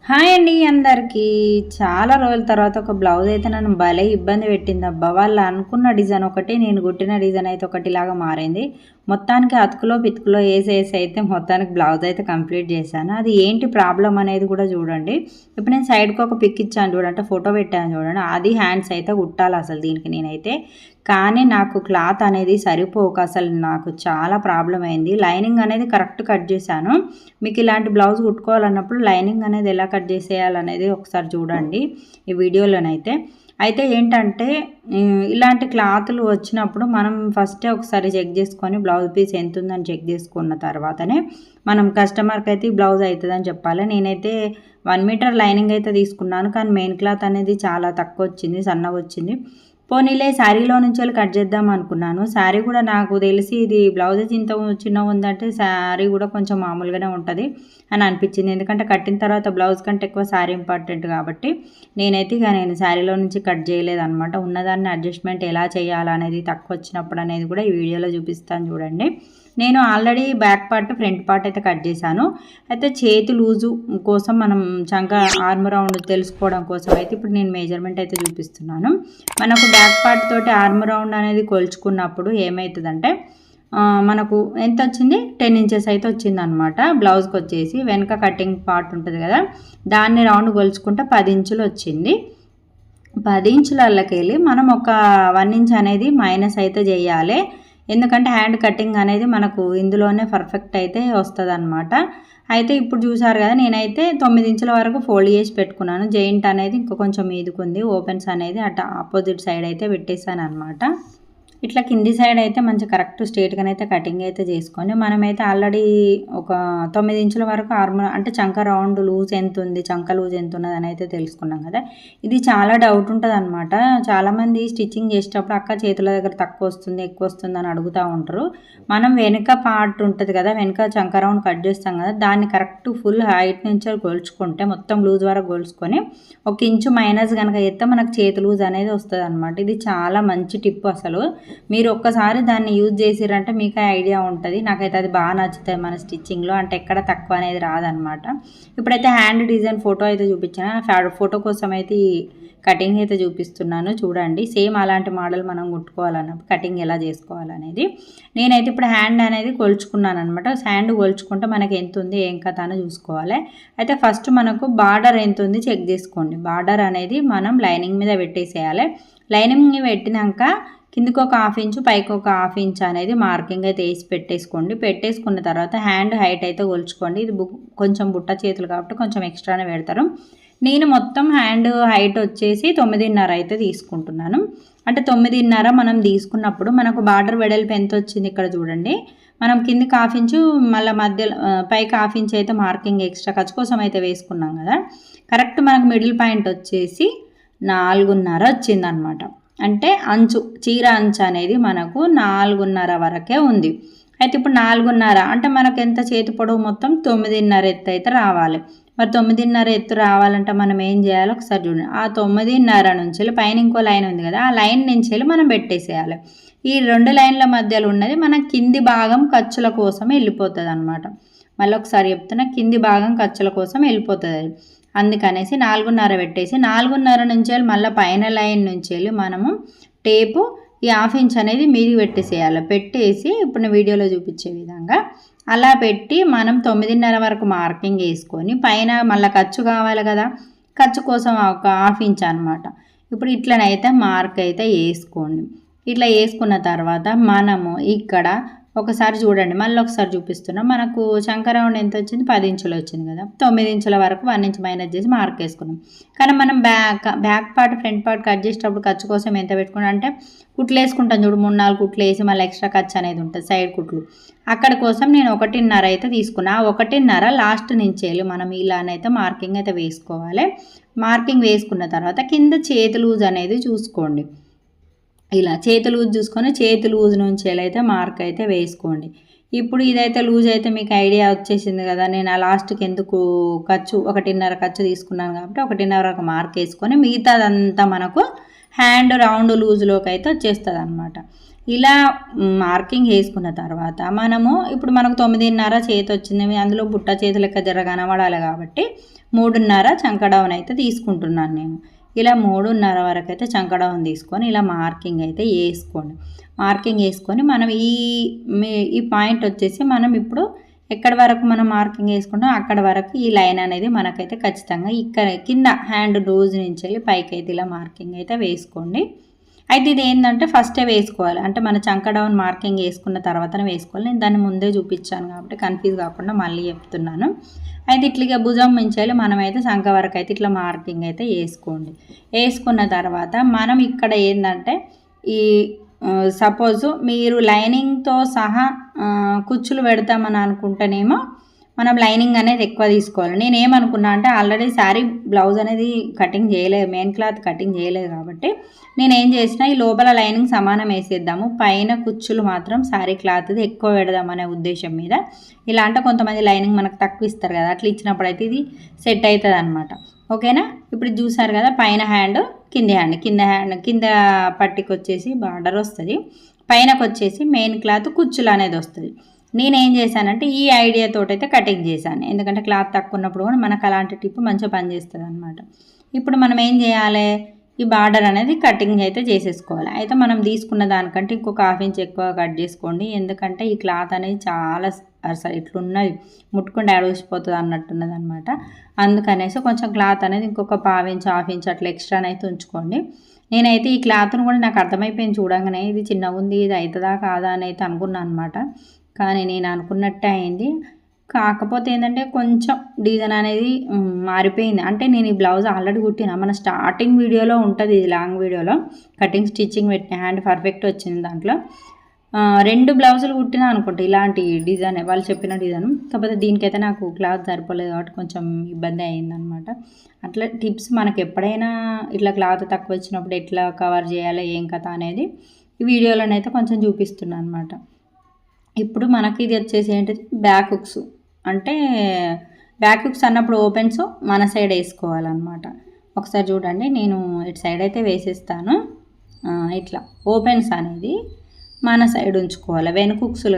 Hi అండి అందరికీ. చాలా రోజుల తర్వాత ఒక బ్లౌజ్ అయితే నన్ను భలే ఇబ్బంది పెట్టింది అబ్బా. వాళ్ళు అనుకున్న డిజైన్ ఒకటి, నేను కుట్టిన డిజైన్ అయితే ఒకటిలాగా మారింది. మొత్తానికి అతుకులో పితుకులో వేసేసి అయితే మొత్తానికి బ్లౌజ్ అయితే కంప్లీట్ చేశాను. అది ఏంటి ప్రాబ్లం అనేది కూడా చూడండి. ఇప్పుడు నేను సైడ్కి ఒక పిక్ ఇచ్చాను చూడండి, అంటే ఫోటో పెట్టాను చూడండి. అది హ్యాండ్స్ అయితే కుట్టాలి అసలు దీనికి నేనైతే. కానీ నాకు క్లాత్ అనేది సరిపోక అసలు నాకు చాలా ప్రాబ్లం అయింది. లైనింగ్ అనేది కరెక్ట్ కట్ చేశాను. మీకు ఇలాంటి బ్లౌజ్ కుట్టుకోవాలన్నప్పుడు లైనింగ్ అనేది ఎలా కట్ చేసేయాలనేది ఒకసారి చూడండి ఈ వీడియోలోనైతే. అయితే ఏంటంటే ఇలాంటి క్లాతులు వచ్చినప్పుడు మనం ఫస్టే ఒకసారి చెక్ చేసుకొని బ్లౌజ్ పీస్ ఎంత ఉందని చెక్ చేసుకున్న తర్వాతనే మనం కస్టమర్కి అయితే ఈ బ్లౌజ్ అవుతుందని చెప్పాలి. నేనైతే 1 మీటర్ లైనింగ్ అయితే తీసుకున్నాను, కానీ మెయిన్ క్లాత్ అనేది చాలా తక్కువ వచ్చింది, సన్నగా వచ్చింది. పోనీలే శారీలో నుంచి వెళ్ళి కట్ చేద్దాం అనుకున్నాను. శారీ కూడా నాకు తెలిసి ఇది బ్లౌజ్ ఇంత చిన్నగా ఉందంటే శారీ కూడా కొంచెం మామూలుగానే ఉంటుంది అని అనిపించింది. ఎందుకంటే కట్టిన తర్వాత బ్లౌజ్ కంటే ఎక్కువ శారీ ఇంపార్టెంట్ కాబట్టి నేనైతే నేను శారీలో నుంచి కట్ చేయలేదన్నమాట. ఉన్నదాన్ని అడ్జస్ట్మెంట్ ఎలా చేయాలనేది తక్కువ వచ్చినప్పుడు అనేది కూడా ఈ వీడియోలో చూపిస్తాను చూడండి. నేను already back part front part అయితే కట్ చేశాను. అయితే చేతి లూజు కోసం మనం చంక ఆర్మ్ రౌండ్ తెలుసుకోవడం కోసం అయితే ఇప్పుడు నేను మెజర్మెంట్ అయితే చూపిస్తున్నాను. మనకు బ్యాక్ పార్ట్ తోటి ఆర్మ్ రౌండ్ అనేది కొలుచుకున్నప్పుడు ఏమవుతుందంటే మనకు ఎంత వచ్చింది, 10 ఇంచెస్ అయితే వచ్చిందనమాట. బ్లౌజ్కి వచ్చేసి వెనక కటింగ్ పార్ట్ ఉంటుంది కదా, దాన్ని రౌండ్ కొలుచుకుంటే 10 ఇంచులు వచ్చింది. 10 ఇంచులకి వెళ్ళి మనం ఒక 1 ఇంచ్ అనేది మైనస్ అయితే చేయాలి. ఎందుకంటే హ్యాండ్ కటింగ్ అనేది మనకు ఇందులోనే పర్ఫెక్ట్ అయితే వస్తుంది అనమాట. అయితే ఇప్పుడు చూసారు కదా, నేనైతే 9 ఇంచుల వరకు ఫోల్డ్ చేసి పెట్టుకున్నాను. జాయింట్ అనేది ఇంకా కొంచెం మీదుకుంది, ఓపెన్స్ అనేది అటు ఆపోజిట్ సైడ్ అయితే పెట్టేశాను అనమాట. ఇట్లా కింది సైడ్ అయితే మంచి కరెక్ట్ స్ట్రేట్గా అయితే కటింగ్ అయితే చేసుకొని మనమైతే ఆల్రెడీ ఒక 9 ఇంచుల వరకు ఆర్మ్ అంటే చంక రౌండ్ లూజ్ ఎంత ఉంది, చంక లూజ్ ఎంత ఉన్నది అని అయితే తెలుసుకున్నాం కదా. ఇది చాలా డౌట్ ఉంటుంది అనమాట. చాలామంది స్టిచ్చింగ్ చేసేటప్పుడు అక్క చేతుల దగ్గర తక్కువ వస్తుంది ఎక్కువ వస్తుంది అని అడుగుతూ ఉంటారు. మనం వెనుక పార్ట్ ఉంటుంది కదా, వెనుక చంక రౌండ్ కట్ చేస్తాం కదా, దాన్ని కరెక్ట్ ఫుల్ హైట్ నుంచి గొలుచుకుంటే మొత్తం లూజ్ వరకు గొలుచుకొని 1 ఇంచు మైనస్ కనుక చేస్తే మనకు చేతి లూజ్ అనేది వస్తుంది అనమాట. ఇది చాలా మంచి టిప్ అసలు. మీరు ఒక్కసారి దాన్ని యూజ్ చేసిరంటే మీకు ఐడియా ఉంటుంది. నాకైతే అది బాగా నచ్చుతాయి మన స్టిచ్చింగ్లో, అంటే ఎక్కడ తక్కువ అనేది రాదనమాట. ఇప్పుడైతే హ్యాండ్ డిజైన్ ఫోటో అయితే చూపించాను. ఫోటో కోసం అయితే ఈ కటింగ్ అయితే చూపిస్తున్నాను చూడండి. సేమ్ అలాంటి మోడల్ మనం కుట్టుకోవాలన్నప్పుడు కటింగ్ ఎలా చేసుకోవాలనేది నేనైతే ఇప్పుడు హ్యాండ్ అనేది కొలుచుకున్నాను అనమాట. హ్యాండ్ కొలుచుకుంటే మనకి ఎంత ఉంది ఏం కథ అని చూసుకోవాలి. అయితే ఫస్ట్ మనకు బార్డర్ ఎంత ఉంది చెక్ చేసుకోండి. బార్డర్ అనేది మనం లైనింగ్ మీద పెట్టేసేయాలి. లైనింగ్ పెట్టినాక కిందకి ఒక 1/2 ఇంచు పైకి ఒక 1/2 ఇంచ్ అనేది మార్కింగ్ అయితే వేసి పెట్టేసుకోండి. పెట్టేసుకున్న తర్వాత హ్యాండ్ హైట్ అయితే కొలుచుకోండి. ఇది కొంచెం బుట్ట చేతులు కాబట్టి కొంచెం ఎక్స్ట్రానే పెడతారు. నేను మొత్తం హ్యాండ్ హైట్ వచ్చేసి 9.5 అయితే తీసుకుంటున్నాను. అంటే 9.5 మనం తీసుకున్నప్పుడు మనకు బార్డర్ వెడల్పు ఎంత వచ్చింది ఇక్కడ చూడండి. మనం కిందికి 1/2 ఇంచు మళ్ళీ మధ్యలో పైకి 1/2 ఇంచ్ అయితే మార్కింగ్ ఎక్స్ట్రా ఖర్చు కోసం అయితే వేసుకున్నాం కదా. కరెక్ట్ మనకు మిడిల్ పాయింట్ వచ్చేసి 4.5 వచ్చిందనమాట. అంటే అంచు చీర అంచు అనేది మనకు 4.5 వరకే ఉంది. అయితే ఇప్పుడు 4.5 అంటే మనకు ఎంత చేతి పొడవు మొత్తం 9.5 ఎత్తు అయితే రావాలి. మరి 9.5 ఎత్తు రావాలంటే మనం ఏం చేయాలో ఒకసారి చూడండి. ఆ 9.5 నుంచి వెళ్ళి పైన ఇంకో లైన్ ఉంది కదా, ఆ లైన్ నుంచి వెళ్ళి మనం పెట్టేసేయాలి. ఈ 2 లైన్ల మధ్యలో ఉన్నది మన కింది భాగం ఖర్చుల కోసం వెళ్ళిపోతుంది అనమాట. మళ్ళీ ఒకసారి చెప్తున్నా, కింది భాగం ఖర్చుల కోసం వెళ్ళిపోతుంది. అందుకనేసి 4.5 పెట్టేసి 4.5 నుంచి వెళ్ళి మళ్ళీ పైన లైన్ నుంచి వెళ్ళి మనము టేపు ఈ 1/2 ఇంచ్ అనేది మీది పెట్టేసేయాలి. పెట్టేసి ఇప్పుడు నేను వీడియోలో చూపించే విధంగా అలా పెట్టి మనం 9.5 వరకు మార్కింగ్ వేసుకొని పైన మళ్ళీ ఖర్చు కావాలి కదా, ఖర్చు కోసం ఒక 1/2 ఇంచ్ అనమాట. ఇప్పుడు ఇట్లనైతే మార్క్ అయితే వేసుకోండి. ఇట్లా వేసుకున్న తర్వాత మనము ఇక్కడ ఒకసారి చూడండి, మళ్ళీ ఒకసారి చూపిస్తున్నాం. మనకు చంక రౌండ్ ఎంత వచ్చింది, 10 ఇంచులు వచ్చింది కదా. 9 ఇంచుల వరకు 1 ఇంచ్ మైనస్ చేసి మార్క్ వేసుకున్నాం. కానీ మనం back part front part cut చేసేటప్పుడు ఖర్చు కోసం ఎంత పెట్టుకున్నాం అంటే కుట్లు వేసుకుంటాం చూడు, 3-4 కుట్లు వేసి మళ్ళీ ఎక్స్ట్రా ఖర్చు అనేది ఉంటుంది సైడ్ కుట్లు. అక్కడ కోసం నేను 1.5 అయితే తీసుకున్నా. 1.5 లాస్ట్ నుంచి వెళ్ళి మనం ఇలానైతే మార్కింగ్ అయితే వేసుకోవాలి. మార్కింగ్ వేసుకున్న తర్వాత కింద చేతి లూజ్ అనేది చూసుకోండి. ఇలా చేతి లూజ్ చూసుకొని చేతి లూజ్ నుంచి అయితే మార్క్ అయితే వేసుకోండి. ఇప్పుడు ఇదైతే లూజ్ అయితే మీకు ఐడియా వచ్చేసింది కదా. నేను ఆ లాస్ట్కి ఎందుకు ఖర్చు 1.5 ఖర్చు తీసుకున్నాను కాబట్టి 1.5 వరకు మార్క్ వేసుకొని మిగతాదంతా మనకు హ్యాండ్ రౌండ్ లూజ్లోకి అయితే వచ్చేస్తుంది అనమాట. ఇలా మార్కింగ్ వేసుకున్న తర్వాత మనము ఇప్పుడు మనకు 9:30 చేతి వచ్చింది, అందులో బుట్ట చేతి లెక్క జర కనబడాలి కాబట్టి 3:30 చంక డౌన్ అయితే తీసుకుంటున్నాను నేను. ఇలా 3:30 వరకు అయితే చంక డౌన్ తీసుకొని ఇలా మార్కింగ్ అయితే వేసుకోండి. మార్కింగ్ వేసుకొని మనం ఈ పాయింట్ వచ్చేసి మనం ఇప్పుడు ఎక్కడి వరకు మనం మార్కింగ్ వేసుకుంటాం అక్కడ వరకు ఈ లైన్ అనేది మనకైతే ఖచ్చితంగా ఇక్కడ కింద హ్యాండ్ లూజ్ నుంచి వెళ్ళి పైకి అయితే ఇలా మార్కింగ్ అయితే వేసుకోండి. అయితే ఇది ఏంటంటే ఫస్టే వేసుకోవాలి, అంటే మన చంక డౌన్ మార్కింగ్ వేసుకున్న తర్వాతనే వేసుకోవాలి. నేను దాన్ని ముందే చూపించాను కాబట్టి కన్ఫ్యూజ్ కాకుండా మళ్ళీ చెప్తున్నాను. అయితే ఇట్లా భుజం మించాలి మనమైతే చంక వరకు అయితే ఇట్లా మార్కింగ్ అయితే వేసుకోండి. వేసుకున్న తర్వాత మనం ఇక్కడ ఏంటంటే ఈ సపోజు మీరు లైనింగ్తో సహా కుచ్చులు పెడతామని అనుకుంటేనేమో మనం లైనింగ్ అనేది ఎక్కువ తీసుకోవాలి. నేను ఏమనుకున్నా అంటే ఆల్రెడీ శారీ బ్లౌజ్ అనేది కటింగ్ చేయలేదు, మెయిన్ క్లాత్ కటింగ్ చేయలేదు కాబట్టి నేను ఏం చేసినా ఈ లోపల లైనింగ్ సమానం వేసేద్దాము, పైన కుచ్చులు మాత్రం శారీ క్లాత్ది ఎక్కువ పెడదామనే ఉద్దేశం మీద. ఇలా అంటే కొంతమంది లైనింగ్ మనకు తక్కువ ఇస్తారు కదా, అట్లా ఇచ్చినప్పుడు అయితే ఇది సెట్ అవుతుంది అనమాట. ఓకేనా? ఇప్పుడు చూసారు కదా, పైన హ్యాండ్ కింద పట్టికి వచ్చేసి బార్డర్ వస్తుంది, పైనకు వచ్చేసి మెయిన్ క్లాత్ కుచ్చులు అనేది వస్తుంది. నేనేం చేశానంటే ఈ ఐడియాతో అయితే కటింగ్ చేశాను, ఎందుకంటే క్లాత్ తక్కువ ఉన్నప్పుడు కూడా మనకు అలాంటి టిప్ మంచిగా పనిచేస్తుంది అనమాట. ఇప్పుడు మనం ఏం చేయాలి, ఈ బార్డర్ అనేది కటింగ్ అయితే చేసేసుకోవాలి. అయితే మనం తీసుకున్న దానికంటే ఇంకొక 1/2 ఇంచ్ ఎక్కువ కట్ చేసుకోండి, ఎందుకంటే ఈ క్లాత్ అనేది చాలా అసలు ఇట్లున్నది ముట్టుకుంటే అడిగిపోతుంది అన్నట్టున్నది అనమాట. అందుకనేసి కొంచెం క్లాత్ అనేది ఇంకొక 1/2 ఇంచ్ 1/2 ఇంచ్ అట్లా ఎక్స్ట్రా అయితే ఉంచుకోండి. నేనైతే ఈ క్లాత్ను కూడా నాకు అర్థమైపోయింది చూడంగానే, ఇది చిన్నగా ఉంది, ఇది అవుతుందా కాదా అని అయితే అనుకున్నాను అనమాట. కానీ నేను అనుకున్నట్టే అయింది. కాకపోతే ఏంటంటే కొంచెం డిజైన్ అనేది మారిపోయింది. అంటే నేను ఈ బ్లౌజ్ ఆల్రెడీ కుట్టిన, మన స్టార్టింగ్ వీడియోలో ఉంటుంది, ఇది లాంగ్ వీడియోలో కటింగ్ స్టిచ్చింగ్ పెట్టిన, హ్యాండ్ పర్ఫెక్ట్ వచ్చింది. దాంట్లో 2 బ్లౌజులు కుట్టినా అనుకుంటా ఇలాంటి డిజైన్, వాళ్ళు చెప్పిన డిజైన్. కాకపోతే దీనికైతే నాకు క్లాత్ సరిపోలేదు కాబట్టి కొంచెం ఇబ్బంది అయిందనమాట. అట్లా టిప్స్ మనకు ఎప్పుడైనా ఇట్లా క్లాత్ తక్కువ వచ్చినప్పుడు ఎట్లా కవర్ చేయాలి ఏం కథ అనేది ఈ వీడియోలోనైతే కొంచెం చూపిస్తున్నాను అనమాట. ఇప్పుడు మనకి ఇది వచ్చేసి ఏంటిది, బ్యాక్ హుక్స్. అంటే బ్యాక్ హుక్స్ అన్నప్పుడు ఓపెన్స్ మన సైడ్ వేసుకోవాలన్నమాట. ఒకసారి చూడండి, నేను ఇటు సైడ్ అయితే వేసేస్తాను. ఇట్లా ఓపెన్స్ అనేది మన సైడ్ ఉంచుకోవాలి, వెనుక హుక్స్లు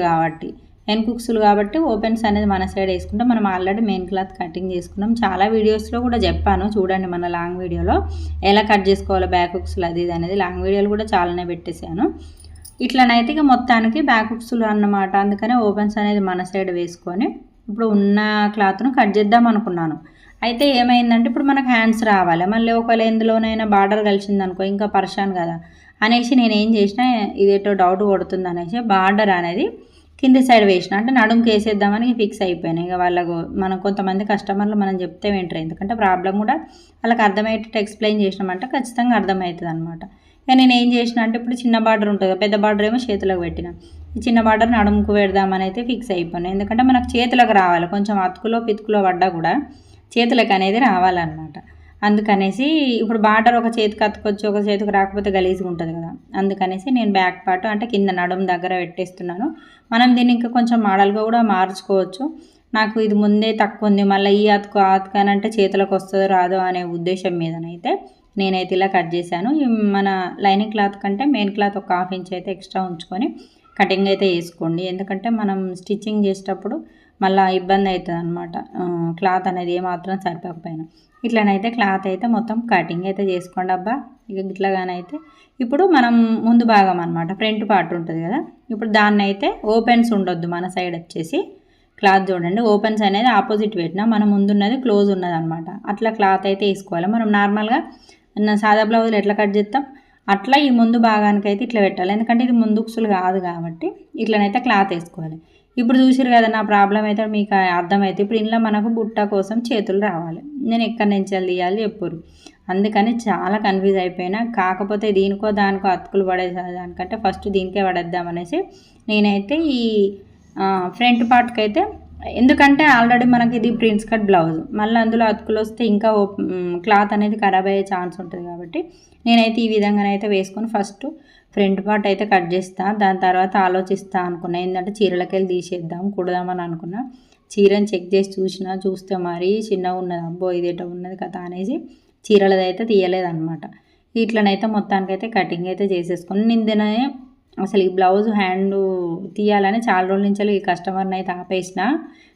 కాబట్టి ఓపెన్స్ అనేది మన సైడ్ వేసుకుంటే, మనం ఆల్రెడీ మెయిన్ క్లాత్ కటింగ్ చేసుకున్నాం, చాలా వీడియోస్లో కూడా చెప్పాను చూడండి, మన లాంగ్ వీడియోలో ఎలా కట్ చేసుకోవాలో బ్యాక్ హుక్స్లు అది ఇది అనేది లాంగ్ వీడియోలు కూడా చాలానే పెట్టేశాను. ఇట్లనైతే ఇక మొత్తానికి బ్యాక్ హుక్స్లు అన్నమాట. అందుకనే ఓపెన్స్ అనేది మన సైడ్ వేసుకొని ఇప్పుడు ఉన్న క్లాత్ను కట్ చేద్దాం అనుకున్నాను. అయితే ఏమైందంటే ఇప్పుడు మనకు హ్యాండ్స్ రావాలి, మళ్ళీ ఒకవేళ ఎందులోనైనా బార్డర్ కలిసిందనుకో ఇంకా పర్షాన్ కదా అనేసి నేను ఏం చేసిన, ఇదేటో డౌట్ కొడుతుంది అనేసి బార్డర్ అనేది కింది సైడ్ వేసిన, అంటే నడుముకి వేసేద్దామని ఫిక్స్ అయిపోయినాయి. ఇక వాళ్ళకు మనం కొంతమంది కస్టమర్లు మనం చెప్తే వింటారు, ఎందుకంటే ప్రాబ్లం కూడా వాళ్ళకి అర్థమయ్యేటట్టు ఎక్స్ప్లెయిన్ చేసినామంటే ఖచ్చితంగా అర్థమవుతుంది అనమాట. ఇక నేను ఏం చేసిన అంటే ఇప్పుడు చిన్న బార్డర్ ఉంటుంది, పెద్ద బార్డర్ ఏమో చేతులకు పెట్టిన, ఈ చిన్న బార్డర్ నడుముకు పెడదామని అయితే ఫిక్స్ అయిపోయినాయి. ఎందుకంటే మనకు చేతులకు రావాలి, కొంచెం అతుకులో పితుకులో పడ్డా కూడా చేతులకు అనేది రావాలన్నమాట. అందుకనేసి ఇప్పుడు బార్డర్ ఒక చేతికి అతుకొచ్చి ఒక చేతికి రాకపోతే గలీజ్గా ఉంటుంది కదా, అందుకనేసి నేను బ్యాక్ పార్ట్ అంటే కింద నడుము దగ్గర పెట్టేస్తున్నాను. మనం దీన్ని ఇంకా కొంచెం మోడల్గా కూడా మార్చుకోవచ్చు. నాకు ఇది ముందే తక్కువ ఉంది, మళ్ళీ ఈ అతుకానంటే చేతులకు వస్తుందో రాదో అనే ఉద్దేశం మీదనైతే నేనైతే ఇలా కట్ చేశాను. మన లైనింగ్ క్లాత్ కంటే మెయిన్ క్లాత్ ఒక 1/2 ఇంచ్ అయితే ఎక్స్ట్రా ఉంచుకొని కటింగ్ అయితే వేసుకోండి, ఎందుకంటే మనం స్టిచ్చింగ్ చేసేటప్పుడు మళ్ళీ ఇబ్బంది అవుతుంది అనమాట, క్లాత్ అనేది ఏమాత్రం సరిపోకపోయినా. ఇట్లనైతే క్లాత్ అయితే మొత్తం కటింగ్ అయితే చేసుకోండి అబ్బా. ఇక ఇట్లాగానైతే ఇప్పుడు మనం ముందు భాగం అనమాట, ఫ్రంట్ పార్ట్ ఉంటుంది కదా, ఇప్పుడు దాన్ని అయితే ఓపెన్స్ ఉండొద్దు, మన సైడ్ వచ్చేసి క్లాత్ చూడండి ఓపెన్స్ అనేది ఆపోజిట్ పెట్టినా మన ముందున్నది క్లోజ్ ఉన్నది అనమాట. అట్లా క్లాత్ అయితే వేసుకోవాలి. మనం నార్మల్గా సాదా బ్లౌజులు ఎట్లా కట్ చేస్తాం అట్లా ఈ ముందు భాగానికి అయితే ఇట్లా పెట్టాలి, ఎందుకంటే ఇది ముందు ఉక్సులు కాదు కాబట్టి ఇట్లనైతే క్లాత్ వేసుకోవాలి. ఇప్పుడు చూసారు కదా నా ప్రాబ్లం అయితే మీకు అర్థమైతే, ఇప్పుడు ఇంట్లో మనకు బుట్ట కోసం చేతులు రావాలి, నేను ఎక్కడి నుంచి తీయాలి చెప్పురు, అందుకని చాలా కన్ఫ్యూజ్ అయిపోయినా. కాకపోతే దీనికో దానికో అతుకులు పడేదానికంటే ఫస్ట్ దీనికే పడేద్దామనేసి నేనైతే ఈ ఫ్రంట్ పార్ట్కి అయితే, ఎందుకంటే ఆల్రెడీ మనకి ఇది ప్రిన్స్ కట్ బ్లౌజ్, మళ్ళీ అందులో అతుకులు వస్తే ఇంకా క్లాత్ అనేది ఖరాబ్ అయ్యే ఛాన్స్ ఉంటుంది కాబట్టి నేనైతే ఈ విధంగానైతే వేసుకొని ఫస్ట్ ఫ్రంట్ పార్ట్ అయితే కట్ చేస్తా, దాని తర్వాత ఆలోచిస్తా అనుకున్నా, ఏంటంటే చీరలకెళ్ళి తీసేద్దాం కుడదామని అనుకున్నా. చీరని చెక్ చేసి చూస్తే మరీ చిన్నగా ఉన్నది, అబ్బో ఇదేటో ఉన్నది కదా అనేసి చీరలదైతే తీయలేదన్నమాట. ఇట్లనైతే మొత్తానికైతే కటింగ్ అయితే చేసేసుకుని నిందనే అసలు ఈ బ్లౌజ్ హ్యాండ్ తీయాలని చాలా రోజుల నుంచి ఈ కస్టమర్ని అయితే ఆపేసిన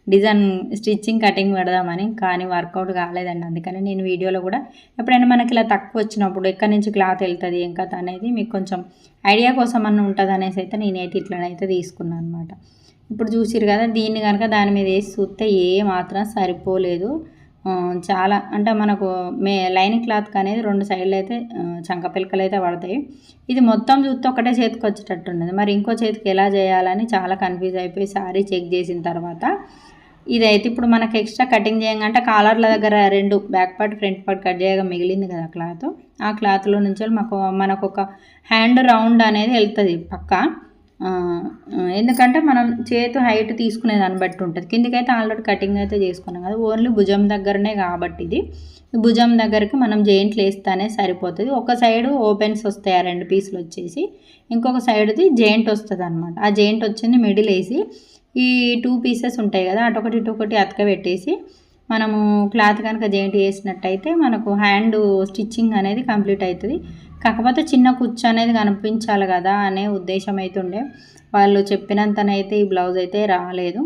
డిజైన్ స్టిచ్చింగ్ కటింగ్ పెడదామని, కానీ వర్కౌట్ కాలేదండి. అందుకని నేను వీడియోలో కూడా ఎప్పుడైనా మనకి ఇలా తక్కువ వచ్చినప్పుడు ఎక్కడి నుంచి క్లాత్ వెళ్తుంది ఏం కథ అనేది మీకు కొంచెం ఐడియా కోసం అన్న ఉంటుంది అనేసి అయితే నేనైతే ఇట్లనైతే తీసుకున్నాను అనమాట. ఇప్పుడు చూసిరు కదా, దీన్ని కనుక దాని మీద వేసి చూస్తే ఏ మాత్రం సరిపోలేదు. చాలా అంటే మనకు లైనింగ్ క్లాత్కి అనేది 2 సైడ్లు అయితే చంక పిలకలు అయితే పడతాయి. ఇది మొత్తం చూస్తే ఒకటే చేతికి వచ్చేటట్టు ఉన్నది. మరి ఇంకో చేతికి ఎలా చేయాలని చాలా కన్ఫ్యూజ్ అయిపోయి సారీ చెక్ చేసిన తర్వాత ఇదైతే ఇప్పుడు మనకు ఎక్స్ట్రా కటింగ్ చేయంగంటే కాలర్ల దగ్గర 2 back part front part cut చేయగా మిగిలింది కదా క్లాత్, ఆ క్లాత్లో నుంచి మనకు ఒక హ్యాండ్ రౌండ్ అనేది వెళ్తుంది పక్క. ఎందుకంటే మనం చేతి హైట్ తీసుకునే దాన్ని బట్టి ఉంటుంది. కిందికైతే ఆల్రెడీ కటింగ్ అయితే చేసుకున్నాం కదా, ఓన్లీ భుజం దగ్గరనే కాబట్టి ఇది భుజం దగ్గరికి మనం జాయింట్లు వేస్తానే సరిపోతుంది. ఒక సైడు ఓపెన్స్ వస్తాయి ఆ 2 పీసులు వచ్చేసి, ఇంకొక సైడ్ది జాయింట్ వస్తుంది అనమాట. ఆ జాయింట్ వచ్చింది మిడిల్ వేసి ఈ 2 పీసెస్ ఉంటాయి కదా అటొకటి ఇటొకటి అతక పెట్టేసి మనము క్లాత్ కనుక జాయింట్ వేసినట్టయితే మనకు హ్యాండ్ స్టిచ్చింగ్ అనేది కంప్లీట్ అవుతుంది. కాకపోతే చిన్న కుచ్చు అనేది కనిపించాలి కదా అనే ఉద్దేశం అయితే ఉండే. వాళ్ళు చెప్పినంతనైతే ఈ బ్లౌజ్ అయితే రాలేదు.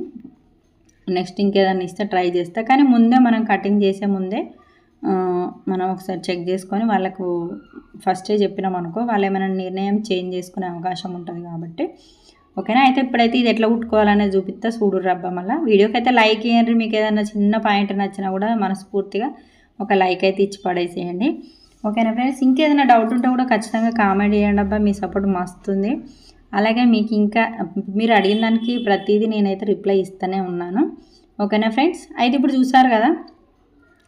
నెక్స్ట్ ఇంకేదైనా ఇస్తే ట్రై చేస్తా, కానీ ముందే మనం కటింగ్ చేసే ముందే మనం ఒకసారి చెక్ చేసుకొని వాళ్ళకు ఫస్టే చెప్పినాం అనుకో, వాళ్ళు ఏమైనా నిర్ణయం చేంజ్ చేసుకునే అవకాశం ఉంటుంది కాబట్టి. ఓకేనా, అయితే ఇప్పుడైతే ఇది ఎట్లా కుట్టుకోవాలనేది చూపిస్తా చూడు రబ్బా. మళ్ళీ వీడియోకి అయితే లైక్ ఇవ్వండి. మీకు ఏదైనా చిన్న పాయింట్ నచ్చినా కూడా మనస్ఫూర్తిగా ఒక లైక్ అయితే ఇచ్చి పడేసేయండి. ఓకేనా ఫ్రెండ్స్, ఇంకేదైనా డౌట్ ఉంటే కూడా ఖచ్చితంగా కామెంట్ చేయండి అబ్బా, మీ సపోర్ట్ మస్తుంది. అలాగే మీకు ఇంకా మీరు అడిగిన దానికి ప్రతిదీ నేనైతే రిప్లై ఇస్తూనే ఉన్నాను. ఓకేనా ఫ్రెండ్స్, అయితే ఇప్పుడు చూసారు కదా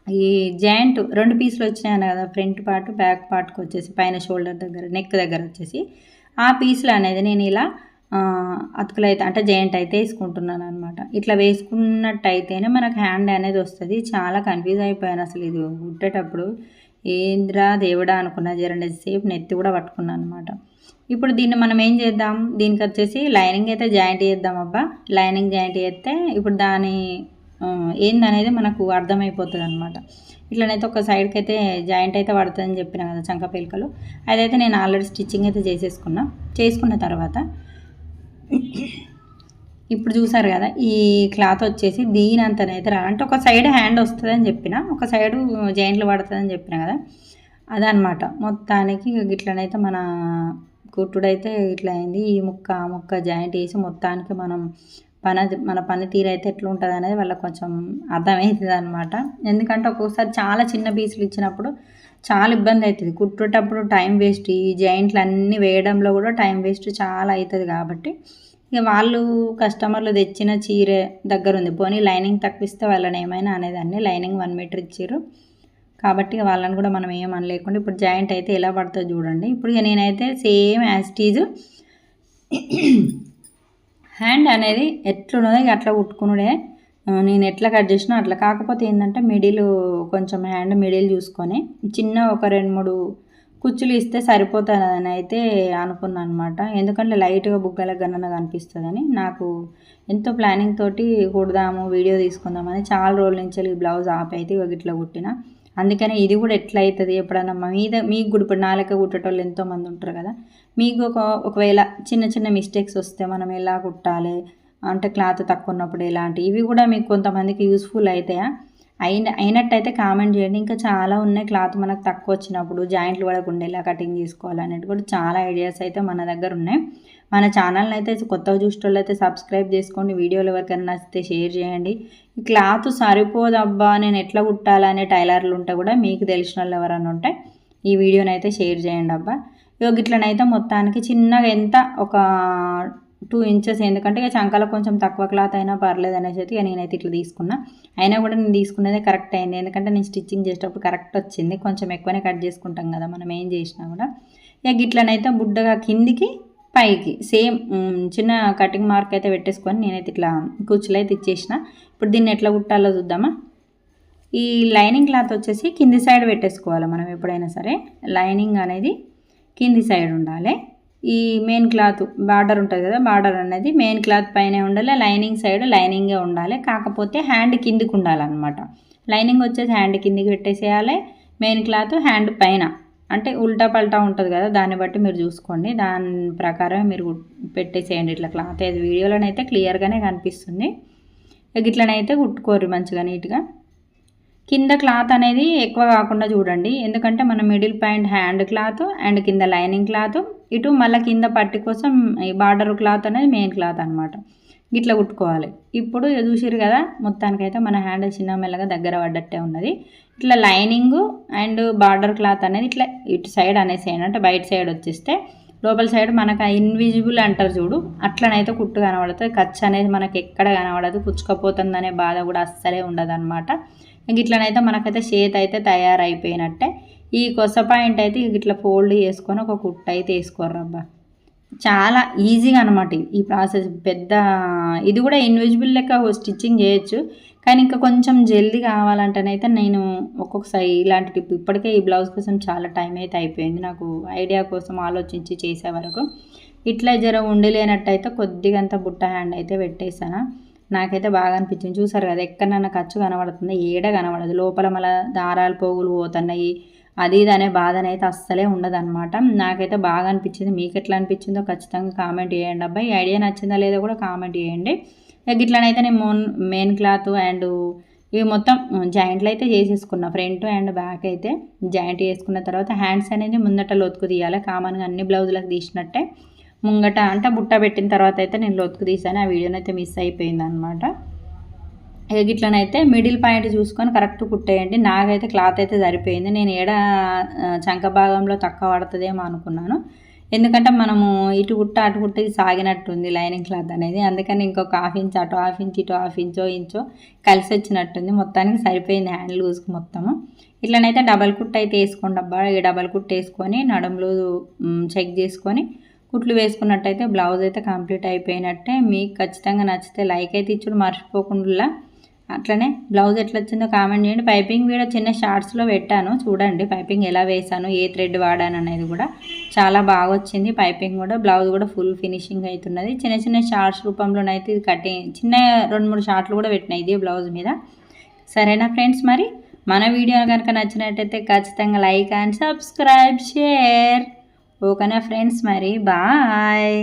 ఈ జాయింట్ 2 పీసులు వచ్చినాయి కదా, ఫ్రంట్ పార్ట్ బ్యాక్ పార్ట్కి వచ్చేసి పైన షోల్డర్ దగ్గర నెక్ దగ్గర వచ్చేసి ఆ పీసులు అనేది నేను ఇలా అతుకులు అయితే అంటే జాయింట్ అయితే వేసుకుంటున్నాను అనమాట. ఇట్లా వేసుకున్నట్టయితేనే మనకు హ్యాండ్ అనేది వస్తుంది. చాలా కన్ఫ్యూజ్ అయిపోయాను అసలు ఇది కుట్టేటప్పుడు, ఏంద్రా దేవుడా అనుకున్నా, జరండి సేపు నెత్తి కూడా పట్టుకున్నాను అనమాట. ఇప్పుడు దీన్ని మనం ఏం చేద్దాం, దీనికి వచ్చేసి లైనింగ్ అయితే జాయింట్ చేద్దాం అబ్బా. లైనింగ్ జాయింట్ చేస్తే ఇప్పుడు దాని ఏందనేది మనకు అర్థమైపోతుంది అనమాట. ఇట్లనైతే ఒక సైడ్కి అయితే జాయింట్ అయితే పడుతుందని చెప్పిన కదా చంక పిలకలు, అదైతే నేను ఆల్రెడీ స్టిచ్చింగ్ అయితే చేసుకున్న తర్వాత ఇప్పుడు చూసారు కదా ఈ క్లాత్ వచ్చేసి దీని అంతనైతే అంటే ఒక సైడ్ హ్యాండ్ వస్తుందని చెప్పిన, ఒక సైడు జాయింట్లు పడుతుందని చెప్పిన కదా, అదనమాట. మొత్తానికి ఇట్లనైతే మన కుట్టుడైతే ఇట్లా అయింది. ఈ ముక్క జాయింట్ వేసి మొత్తానికి మన పనితీరు అయితే ఎట్లా ఉంటుంది అనేది వాళ్ళకి కొంచెం అర్థమవుతుంది అనమాట. ఎందుకంటే ఒక్కొక్కసారి చాలా చిన్న పీసులు ఇచ్చినప్పుడు చాలా ఇబ్బంది అవుతుంది కుట్టేటప్పుడు, టైం వేస్ట్, ఈ జాయింట్లు అన్నీ వేయడంలో కూడా టైం వేస్ట్ చాలా అవుతుంది. కాబట్టి ఇక వాళ్ళు కస్టమర్లు తెచ్చిన చీర దగ్గర ఉంది, పోనీ లైనింగ్ తక్కువిస్తే వాళ్ళని ఏమైనా అనేదాన్ని. లైనింగ్ 1 మీటర్ ఇచ్చారు కాబట్టి వాళ్ళని కూడా మనం ఏమనలేకుండా ఇప్పుడు జాయింట్ అయితే ఎలా పడుతుందో చూడండి. ఇప్పుడు ఇక నేనైతే సేమ్ యాజ్ టీజ్ హ్యాండ్ అనేది ఎట్లున్నదో ఇక అట్లా కుట్టుకునుడే, నేను ఎట్లా కట్ చేసినా అట్లా. కాకపోతే ఏంటంటే మిడిల్ కొంచెం హ్యాండ్ మిడిల్ చూసుకొని చిన్న ఒక 2-3 కుచ్చులు ఇస్తే సరిపోతుందని అయితే అనుకున్నాను అనమాట. ఎందుకంటే లైట్గా బుగ్గల గణన కనిపిస్తుందని నాకు ఎంతో ప్లానింగ్ తోటి కుడదాము వీడియో తీసుకుందామని చాలా రోజుల నుంచి ఈ బ్లౌజ్ ఆపైతే ఇట్లా కుట్టిన. అందుకని ఇది కూడా ఎట్లా అవుతుంది ఎప్పుడన్నా మీకు కూడా ఇప్పుడు నాలుక కుట్టేటోళ్ళు ఎంతోమంది ఉంటారు కదా, మీకు ఒకవేళ చిన్న మిస్టేక్స్ వస్తే మనం ఎలా కుట్టాలి అంటే క్లాత్ తక్కువ ఉన్నప్పుడు ఎలాంటి ఇవి కూడా మీకు కొంతమందికి యూస్ఫుల్ అవుతాయా, అయినట్టయితే కామెంట్ చేయండి. ఇంకా చాలా ఉన్నాయి క్లాత్ మనకు తక్కువ వచ్చినప్పుడు జాయింట్లు పడకుండా ఎలా కటింగ్ చేసుకోవాలనేది కూడా చాలా ఐడియాస్ అయితే మన దగ్గర ఉన్నాయి. మన ఛానల్ని అయితే కొత్తగా చూసేటోళ్ళు అయితే సబ్స్క్రైబ్ చేసుకోండి. వీడియోలు ఎవరికైనా నచ్చితే షేర్ చేయండి. ఈ క్లాత్ సరిపోదబ్బా నేను ఎట్లా కుట్టాలనే టైలర్లు ఉంటే కూడా మీకు తెలిసిన వాళ్ళు ఎవరైనా ఉంటే ఈ వీడియోని అయితే షేర్ చేయండి అబ్బా. ఇట్లనైతే మొత్తానికి చిన్నగా ఎంత ఒక 2 ఇంచెస్, ఎందుకంటే ఇక చంకలో కొంచెం తక్కువ క్లాత్ అయినా పర్లేదు అనేసి అయితే నేనైతే ఇట్లా తీసుకున్నా. అయినా కూడా నేను తీసుకునేదే కరెక్ట్ అయింది, ఎందుకంటే నేను స్టిచ్చింగ్ చేసేటప్పుడు కరెక్ట్ వచ్చింది. కొంచెం ఎక్కువనే కట్ చేసుకుంటాం కదా మనం ఏం చేసినా కూడా. ఇక ఇట్లనైతే బుడ్డగా కిందికి పైకి సేమ్ చిన్న కటింగ్ మార్క్ అయితే పెట్టేసుకొని నేనైతే ఇట్లా కుచ్చులు అయితే ఇచ్చేసిన. ఇప్పుడు దీన్ని ఎట్లా కుట్టాలో చూద్దామా. ఈ లైనింగ్ క్లాత్ వచ్చేసి కింది సైడ్ పెట్టేసుకోవాలి మనం ఎప్పుడైనా సరే. లైనింగ్ అనేది కింది సైడ్ ఉండాలి. ఈ మెయిన్ క్లాత్ బార్డర్ ఉంటుంది కదా, బార్డర్ అనేది మెయిన్ క్లాత్ పైనే ఉండాలి, లైనింగ్ సైడ్ లైనింగే ఉండాలి. కాకపోతే హ్యాండ్ కిందికి ఉండాలన్నమాట. లైనింగ్ వచ్చేసి హ్యాండ్ కిందికి పెట్టేసేయాలి, మెయిన్ క్లాత్ హ్యాండ్ పైన అంటే ఉల్టా పల్టా ఉంటుంది కదా, దాన్ని బట్టి మీరు చూసుకోండి. దాని ప్రకారం మీరు పెట్టేసేయండి ఇట్లా క్లాత్. అది వీడియోలోనైతే క్లియర్గానే కనిపిస్తుంది. ఇట్లనైతే కుట్టుకోరు మంచిగా నీట్గా. కింద క్లాత్ అనేది ఎక్కువ కాకుండా చూడండి, ఎందుకంటే మన middle point hand cloth and కింద లైనింగ్ క్లాత్, ఇటు మళ్ళీ కింద పట్టి కోసం ఈ బార్డర్ క్లాత్ అనేది మెయిన్ క్లాత్ అనమాట. ఇట్లా కుట్టుకోవాలి. ఇప్పుడు చూసిరు కదా, మొత్తానికైతే మన హ్యాండ్ చిన్న మెల్లగా దగ్గర పడ్డట్టే ఉన్నది. ఇట్లా లైనింగ్ అండ్ బార్డర్ క్లాత్ అనేది ఇట్లా ఇటు సైడ్ అనేసేయండి, అంటే బయట సైడ్ వచ్చేస్తే లోపల సైడ్ మనకు ఇన్విజిబుల్ అంటారు చూడు, అట్లనైతే కుట్టు కనబడుతుంది. ఖర్చు అనేది మనకి ఎక్కడ కనబడదు, కుచ్చుకపోతుందనే బాధ కూడా అస్సలే ఉండదు అనమాట. ఇంక ఇట్లనైతే మనకైతే చేతి అయితే తయారైపోయినట్టే. ఈ కొస పాయింట్ అయితే ఇట్లా ఫోల్డ్ చేసుకొని ఒక కుట్టు అయితే వేసుకోర్రబ్బా. చాలా ఈజీగా అనమాట ఈ ప్రాసెస్. పెద్ద ఇది కూడా ఇన్విజిబుల్ లెక్క స్టిచ్చింగ్ చేయొచ్చు, కానీ ఇంకా కొంచెం జల్దీ కావాలంటేనైతే నేను ఒక్కొక్కసారి ఇలాంటి టిప్, ఇప్పటికే ఈ బ్లౌజ్ కోసం చాలా టైం అయితే అయిపోయింది నాకు ఐడియా కోసం ఆలోచించి చేసే వరకు. ఇట్లా జర ఉండలేనట్టయితే కొద్దిగా అంత బుట్ట హ్యాండ్ అయితే పెట్టేసాను. నాకైతే బాగా అనిపించింది. చూసారు కదా, ఎక్కడన్నా ఖర్చు కనబడుతుంది, ఏడ కనబడదు. లోపల మళ్ళీ దారాలు పోగులు పోతున్నాయి, అది ఇది అనే బాధన అయితే అస్సలే ఉండదన్నమాట. నాకైతే బాగా అనిపించింది. మీకు ఎట్లా అనిపించిందో ఖచ్చితంగా కామెంట్ చేయండి అబ్బాయి. ఈ ఐడియా నచ్చిందా లేదో కూడా కామెంట్ చేయండి. ఇట్లనైతే నేను మెయిన్ క్లాత్ అండ్ ఇవి మొత్తం జాయింట్లు అయితే చేసేసుకున్నా. ఫ్రంట్ అండ్ బ్యాక్ అయితే జాయింట్ చేసుకున్న తర్వాత హ్యాండ్స్ అనేది ముందట లొతుకు తీయాలి. కామన్గా అన్ని బ్లౌజులకు తీసినట్టే ముంగట అంటే బుట్ట పెట్టిన తర్వాత అయితే నేను లొతుకు తీసాను. ఆ వీడియోనైతే మిస్ అయిపోయింది అనమాట. ఇట్లనైతే మిడిల్ పాయింట్ చూసుకొని కరెక్ట్ కుట్టేయండి. నాకైతే క్లాత్ అయితే సరిపోయింది. నేను చంక భాగంలో తక్కువ పడుతుందేమో అనుకున్నాను, ఎందుకంటే మనము ఇటు కుట్ట అటు కుట్ట సాగినట్టుంది లైనింగ్ క్లాత్ అనేది. అందుకని ఇంకొక హాఫ్ ఇంచ్ అటు హాఫ్ ఇంచ్ ఇటు హాఫ్ ఇంచో కలిసి వచ్చినట్టుంది. మొత్తానికి సరిపోయింది హ్యాండ్ లూజ్కి మొత్తము. ఇట్లనైతే డబల్ కుట్ అయితే వేసుకోండి అబ్బా. ఈ డబల్ కుట్ వేసుకొని నడుములు చెక్ చేసుకొని కుట్లు వేసుకున్నట్టయితే బ్లౌజ్ అయితే కంప్లీట్ అయిపోయినట్టే. మీకు ఖచ్చితంగా నచ్చితే లైక్ అయితే ఇచ్చుడు మర్చిపోకుండా. అట్లనే బ్లౌజ్ ఎట్లా వచ్చిందో కామెంట్ చేయండి. పైపింగ్ వీడియో చిన్న షార్ట్స్లో పెట్టాను, చూడండి పైపింగ్ ఎలా వేసాను, ఏ థ్రెడ్ వాడాను అనేది కూడా చాలా బాగా వచ్చింది. పైపింగ్ కూడా బ్లౌజ్ కూడా ఫుల్ ఫినిషింగ్ అవుతున్నది. చిన్న చిన్న షార్ట్స్ రూపంలోనైతే ఇది కటింగ్ చిన్న 2-3 షార్ట్లు కూడా పెట్టినాయి ఇది బ్లౌజ్ మీద. సరేనా ఫ్రెండ్స్, మరి మన వీడియో కనుక నచ్చినట్టయితే ఖచ్చితంగా లైక్ అండ్ సబ్స్క్రైబ్ షేర్. ఓకేనా ఫ్రెండ్స్, మరి బాయ్.